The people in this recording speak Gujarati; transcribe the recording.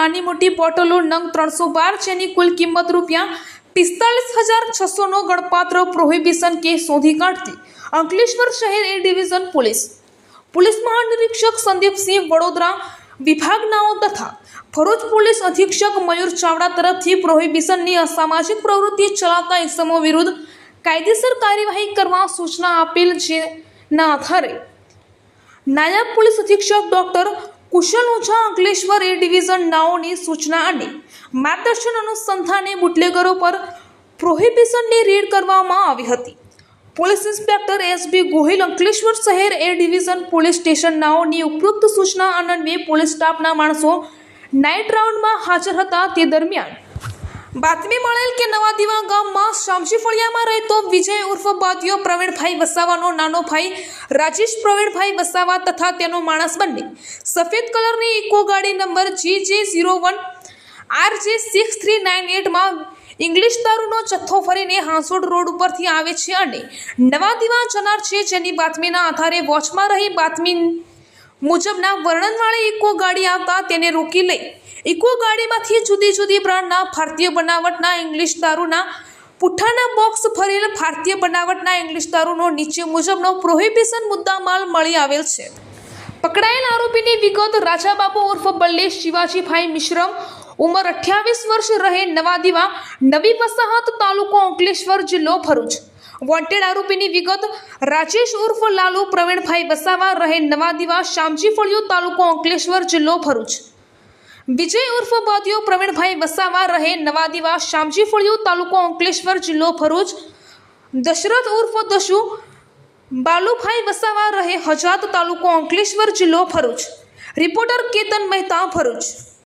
નાની મોટી બોટલો નંગ 312 જેની કુલ કિંમત ₹45,600નો ગણપાત્ર પ્રોહિબિશન કેસ શોધી કાઢતી અંકલેશ્વર શહેર એ ડિવિઝન પોલીસ મહાનિરીક્ષક સંદીપસિંહ વડોદરા વિભાગનાઓ તથા ભરૂચ પોલીસ અધિક્ષક મયુર ચાવડા તરફથી પ્રોહિબિશનની અસામાજિક પ્રવૃત્તિ ચલાવતા ઇસમો વિરુદ્ધ કાયદેસર કાર્યવાહી કરવા સૂચના આપેલ, જેના આધારે નાયબ પોલીસ અધિક્ષક doctor Kushal Ojha Ankleshwar A division નાઓની સૂચના અને માર્ગદર્શન અનુસંધાને બુટલેગરો પર પ્રોહિબિશનની રેડ કરવામાં આવી હતી. Police inspector S B. Gohil Ankleshwar શહેર એ ડિવિઝન પોલીસ સ્ટેશન નાઓની ઉપરોક્ત સૂચના અન્વયે પોલીસ સ્ટાફના માણસો નાઇટ રાઉન્ડમાં હાજર હતા. તે દરમિયાન બાતમી મળેલ કે નવાદીવા ગામમાં શામજી ફળિયામાં રહેતો વિજય ઉર્ફ બાદિયો પ્રવીણભાઈ વસાવાનો નાનો ભાઈ રાજેશ પ્રવીણભાઈ વસાવા તથા તેનો માણસ બંને સફેદ કલરની ઇકો ગાડી નંબર GJ01RJ6398માં ઇંગ્લિશ દારૂનો જથ્થો ફરીને હાંસોડ રોડ ઉપરથી આવે છે અને નવાદીવા જનાર છે, જેની બાતમીના આધારે વોચમાં રહી બાતમી મુજબના વર્ણનવાળી ઇકો ગાડી આવતા તેને રોકી લઈ ઇકો ગાડીમાંથી જુદી જુદી બ્રાન્ડના ભારતીય બનાવટના ઇંગ્લિશ દારૂના પુઠ્ઠાના બોક્સ ભરેલ ભારતીય બનાવટના ઇંગ્લિશ દારૂનો નીચે મુજબનો પ્રોહિબિશન મુદ્દામાલ મળી આવેલ છે. પકડાયેલ આરોપીની વિગત: રાજાબાબુ ઉર્ફ બલ્લેશ શિવાજીભાઈ મિશ્રમ, ઉંમર 28 વર્ષ, રહે નવાદીવા, નવી વસાહત, તાલુકો અંકલેશ્વર, જિલ્લો ભરૂચ. વોન્ટેડ આરોપીની વિગત: રાજેશ ઉર્ફ લાલુ પ્રવીણભાઈ વસાવા, રહે નવાદીવા, શામજી ફળિયું, તાલુકો અંકલેશ્વર, જિલ્લો ભરૂચ. વિજય ઉર્ફ બાદિયો પ્રવીણભાઈ વસાવા, રહે નવાદીવા, શામજી ફળિયું, તાલુકો અંકલેશ્વર, જિલ્લો ભરૂચ. દશરથ ઉર્ફ દશુ બાલુભાઈ વસાવા, રહે હજાત, તાલુકો અંકલેશ્વર, જિલ્લો ભરૂચ. રિપોર્ટર કેતન મહેતા, ભરૂચ.